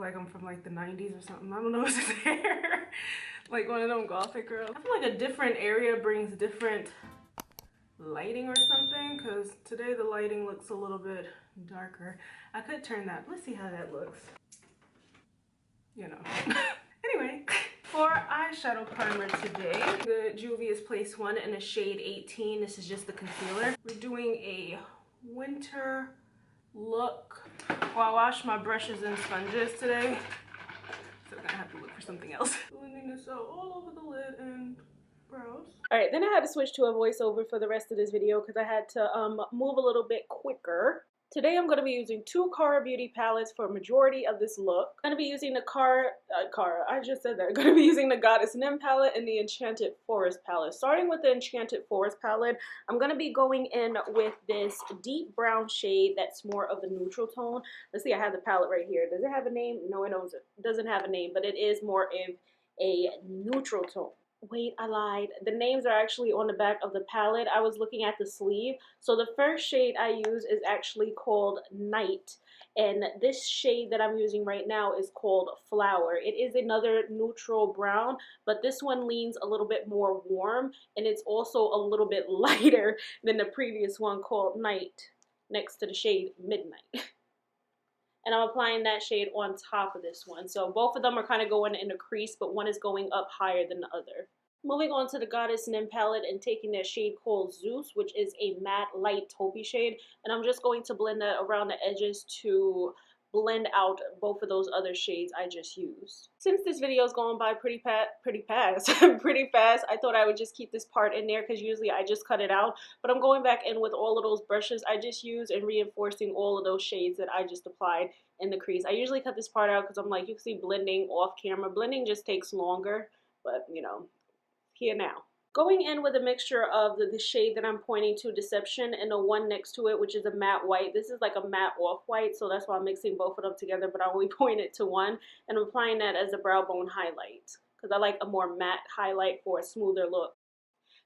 like I'm from like the 90s or something. I don't know what's there. Like one of them gothic girls. I feel like a different area brings different lighting or something, because today the lighting looks a little bit darker. I could turn that. Let's see how that looks. You know. Anyway, for eyeshadow primer today, the Juvia's Place one in the shade 18. This is just the concealer. We're doing a winter look. Well, I washed my brushes and sponges today, so I'm gonna have to look for something else. Blending this out all over the lid and brows. Alright, then I had to switch to a voiceover for the rest of this video because I had to move a little bit quicker. Today I'm going to be using two Cara Beauty palettes for a majority of this look. I'm going to be using the I just said that. I'm going to be using the Goddess Nim palette and the Enchanted Forest palette. Starting with the Enchanted Forest palette, I'm going to be going in with this deep brown shade that's more of a neutral tone. Let's see, I have the palette right here. Does it have a name? No, it doesn't have a name, but it is more of a neutral tone. Wait, I lied. The names are actually on the back of the palette. I was looking at the sleeve. So the first shade I use is actually called Night. And this shade that I'm using right now is called Flower. It is another neutral brown, but this one leans a little bit more warm. And it's also a little bit lighter than the previous one called Night, next to the shade Midnight. And I'm applying that shade on top of this one. So both of them are kind of going in a crease, but one is going up higher than the other. Moving on to the Goddess Nim palette and taking that shade called Zeus, which is a matte light taupey shade. And I'm just going to blend that around the edges to blend out both of those other shades I just used. Since this video is going by pretty fast, I thought I would just keep this part in there because usually I just cut it out. But I'm going back in with all of those brushes I just used and reinforcing all of those shades that I just applied in the crease. I usually cut this part out because I'm like, you can see blending off camera. Blending just takes longer, but you know, here now. Going in with a mixture of the shade that I'm pointing to, Deception, and the one next to it, which is a matte white. This is like a matte off-white, so that's why I'm mixing both of them together, but I only point it to one. And I'm applying that as a brow bone highlight, because I like a more matte highlight for a smoother look.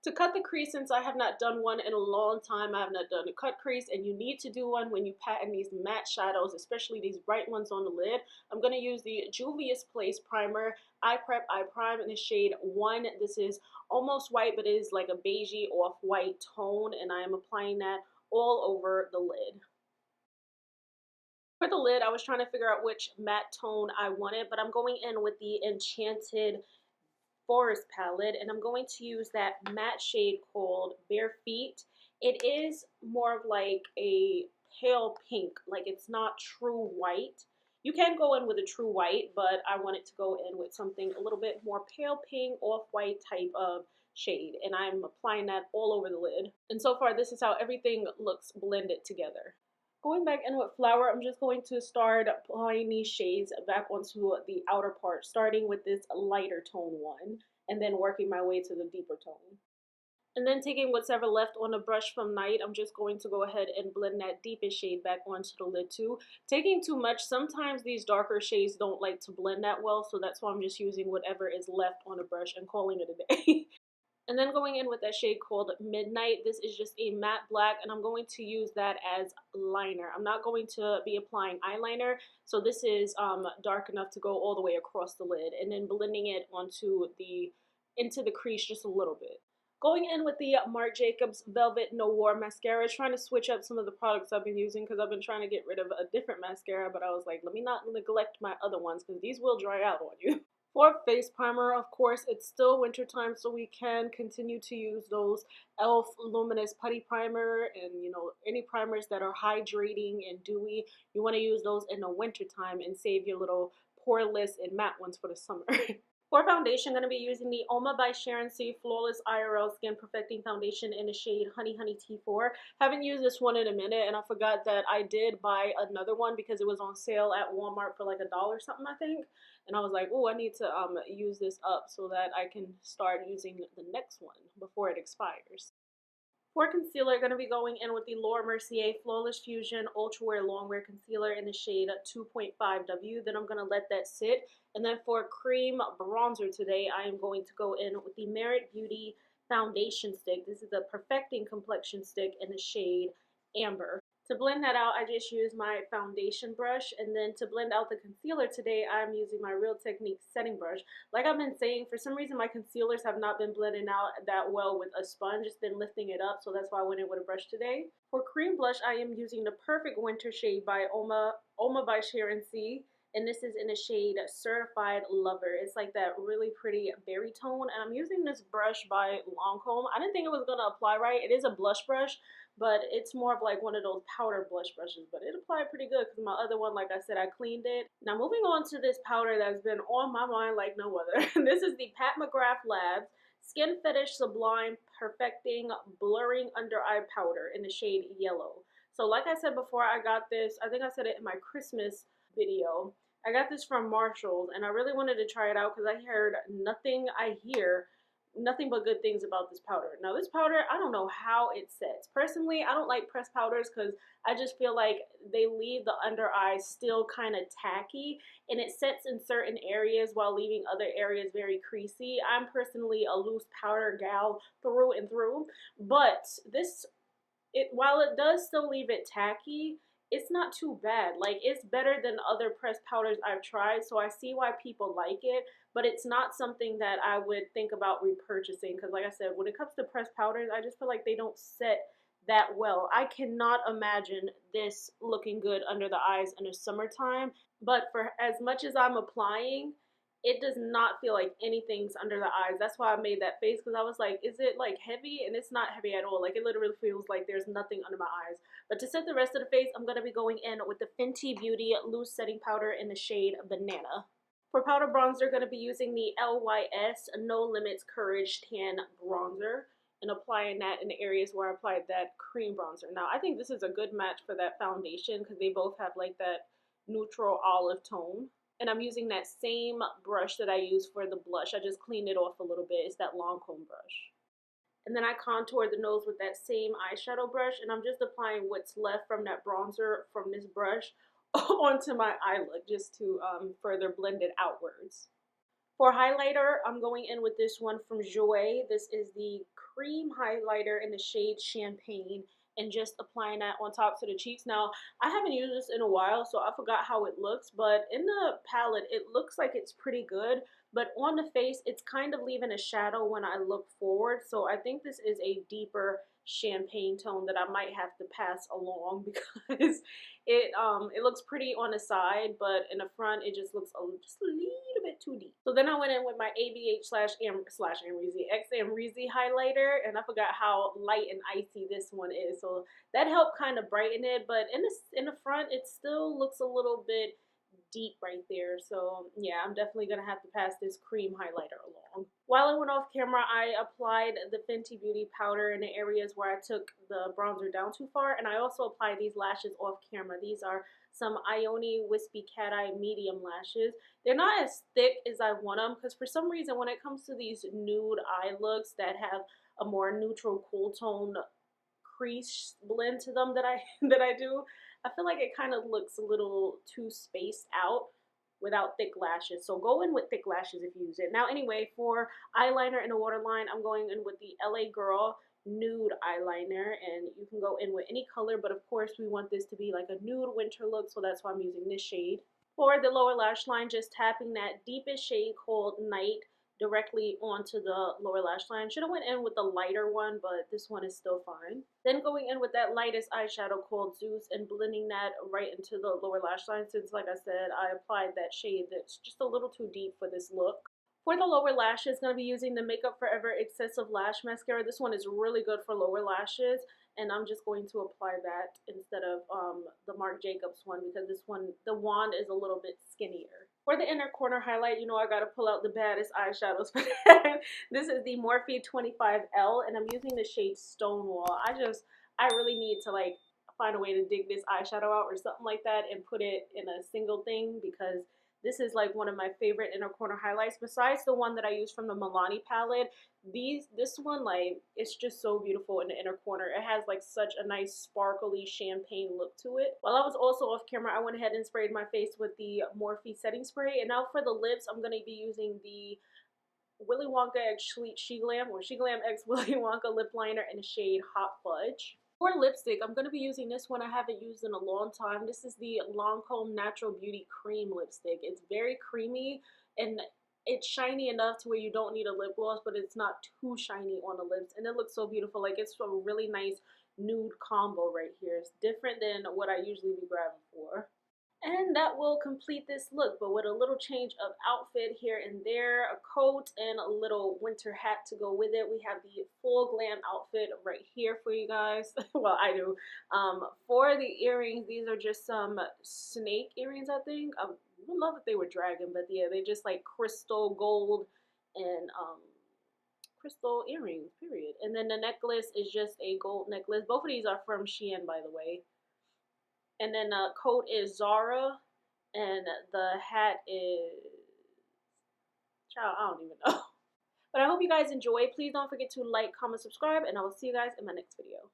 To cut the crease, since I have not done one in a long time, I have not done a cut crease, and you need to do one when you pattern these matte shadows, especially these bright ones on the lid. I'm going to use the Juvia's Place Primer, Eye Prime in the shade 1. This is almost white, but it is like a beigey off-white tone, and I am applying that all over the lid. For the lid, I was trying to figure out which matte tone I wanted, but I'm going in with the Enchanted Forest palette, and I'm going to use that matte shade called Bare Feet. It is more of like a pale pink, like it's not true white. You can go in with a true white, but I wanted to go in with something a little bit more pale pink, off-white type of shade, and I'm applying that all over the lid. And so far, this is how everything looks blended together. Going back in with Flower, I'm just going to start applying these shades back onto the outer part, starting with this lighter tone one, and then working my way to the deeper tone. And then taking whatever left on the brush from Night, I'm just going to go ahead and blend that deepest shade back onto the lid too. Taking too much, sometimes these darker shades don't like to blend that well, so that's why I'm just using whatever is left on the brush and calling it a day. And then going in with that shade called Midnight. This is just a matte black, and I'm going to use that as liner. I'm not going to be applying eyeliner, so this is dark enough to go all the way across the lid, and then blending it into the crease just a little bit. Going in with the Marc Jacobs Velvet Noir Mascara, trying to switch up some of the products I've been using because I've been trying to get rid of a different mascara, but I was like, let me not neglect my other ones because these will dry out on you. For face primer, of course, it's still wintertime, so we can continue to use those e.l.f. Luminous Putty Primer and, you know, any primers that are hydrating and dewy. You want to use those in the wintertime and save your little poreless and matte ones for the summer. For foundation, I'm going to be using the Oma by Sharon C Flawless IRL Skin Perfecting Foundation in the shade Honey Honey T4. Haven't used this one in a minute, and I forgot that I did buy another one because it was on sale at Walmart for like $1 something, I think. And I was like, oh, I need to use this up so that I can start using the next one before it expires. For concealer, I'm going to be going in with the Laura Mercier Flawless Fusion Ultra Wear Longwear Concealer in the shade 2.5W. Then I'm going to let that sit. And then for cream bronzer today, I am going to go in with the Merit Beauty Foundation Stick. This is a Perfecting Complexion Stick in the shade Amber. To blend that out, I just use my foundation brush, and then to blend out the concealer today, I'm using my Real Technique setting brush. Like I've been saying, for some reason my concealers have not been blending out that well with a sponge. It's been lifting it up, so that's why I went in with a brush today. For cream blush, I am using the Perfect Winter shade by Oma by Sharon C. And this is in the shade Certified Lover. It's like that really pretty berry tone, and I'm using this brush by Lancome. I didn't think it was going to apply right. It is a blush brush, but it's more of like one of those powder blush brushes, but it applied pretty good because my other one, like I said, I cleaned it. Now moving on to this powder that's been on my mind like no other. This is the Pat McGrath Labs Skin Fetish Sublime Perfecting Blurring Under Eye Powder in the shade Yellow. So like I said before, I got this, I think I said it in my Christmas video. I got this from Marshall's, and I really wanted to try it out because I hear nothing but good things about this powder. Now this powder, I don't know how it sets. Personally, I don't like pressed powders because I just feel like they leave the under eye still kind of tacky, and it sets in certain areas while leaving other areas very creasy. I'm personally a loose powder gal through and through, but while it does still leave it tacky, it's not too bad. Like, it's better than other pressed powders I've tried, so I see why people like it, but it's not something that I would think about repurchasing because, like I said, when it comes to pressed powders, I just feel like they don't set that well. I cannot imagine this looking good under the eyes in the summertime, but for as much as I'm applying, it does not feel like anything's under the eyes. That's why I made that face, because I was like, is it like heavy? And it's not heavy at all. Like, it literally feels like there's nothing under my eyes. But to set the rest of the face, I'm going to be going in with the Fenty Beauty Loose Setting Powder in the shade Banana. For powder bronzer, going to be using the LYS No Limits Courage Tan Bronzer and applying that in the areas where I applied that cream bronzer. Now, I think this is a good match for that foundation because they both have like that neutral olive tone. And I'm using that same brush that I use for the blush. I just cleaned it off a little bit. It's that Lancome brush. And then I contoured the nose with that same eyeshadow brush, and I'm just applying what's left from that bronzer from this brush onto my eye look just to further blend it outwards. For highlighter, I'm going in with this one from Jouer. This is the cream highlighter in the shade Champagne, and just applying that on top to the cheeks. Now, I haven't used this in a while, so I forgot how it looks, but in the palette, it looks like it's pretty good, but on the face, it's kind of leaving a shadow when I look forward, so I think this is a deeper champagne tone that I might have to pass along because it looks pretty on the side, but in the front it just looks just a little bit too deep. So then I went in with my ABH slash Amrezy X Amrezy highlighter, and I forgot how light and icy this one is, so that helped kind of brighten it. But in the front, it still looks a little bit deep right there. So yeah, I'm definitely gonna have to pass this cream highlighter along. While I went off camera, I applied the Fenty Beauty powder in the areas where I took the bronzer down too far, and I also applied these lashes off camera. These are some Ioni Wispy Cat Eye medium lashes. They're not as thick as I want them because for some reason when it comes to these nude eye looks that have a more neutral cool tone crease blend to them that I do, I feel like it kind of looks a little too spaced out without thick lashes. So go in with thick lashes if you use it. Now anyway, for eyeliner in the waterline, I'm going in with the LA Girl Nude eyeliner, and you can go in with any color, but of course we want this to be like a nude winter look, so that's why I'm using this shade. For the lower lash line, just tapping that deepest shade called Night directly onto the lower lash line. Should have went in with the lighter one, but this one is still fine. Then going in with that lightest eyeshadow called Zeus and blending that right into the lower lash line, since like I said, I applied that shade that's just a little too deep for this look. For the lower lashes, going to be using the Makeup Forever Excessive Lash Mascara. This one is really good for lower lashes, and I'm just going to apply that instead of the Marc Jacobs one because this one, the wand is a little bit skinnier. For the inner corner highlight, you know I got to pull out the baddest eyeshadows for that. This is the Morphe 25L, and I'm using the shade Stonewall. I really need to like find a way to dig this eyeshadow out or something like that and put it in a single thing because this is like one of my favorite inner corner highlights. Besides the one that I use from the Milani palette, this one, like, it's just so beautiful in the inner corner. It has like such a nice sparkly champagne look to it. While I was also off camera, I went ahead and sprayed my face with the Morphe setting spray. And now for the lips, I'm going to be using the Willy Wonka X She Glam X Willy Wonka lip liner in the shade Hot Fudge. For lipstick, I'm going to be using this one I haven't used in a long time. This is the Lancome Natural Beauty Cream lipstick. It's very creamy and it's shiny enough to where you don't need a lip gloss, but it's not too shiny on the lips. And it looks so beautiful. Like, it's a really nice nude combo right here. It's different than what I usually be grabbing for. And that will complete this look, but with a little change of outfit here and there, a coat and a little winter hat to go with it. We have the full glam outfit right here for you guys. Well, I do. For the earrings, these are just some snake earrings, I think. I would love if they were dragon, but yeah, they just like crystal gold and crystal earrings, period. And then the necklace is just a gold necklace. Both of these are from Shein, by the way. And then coat is Zara, and the hat is, child, I don't even know. But I hope you guys enjoy. Please don't forget to like, comment, subscribe, and I will see you guys in my next video.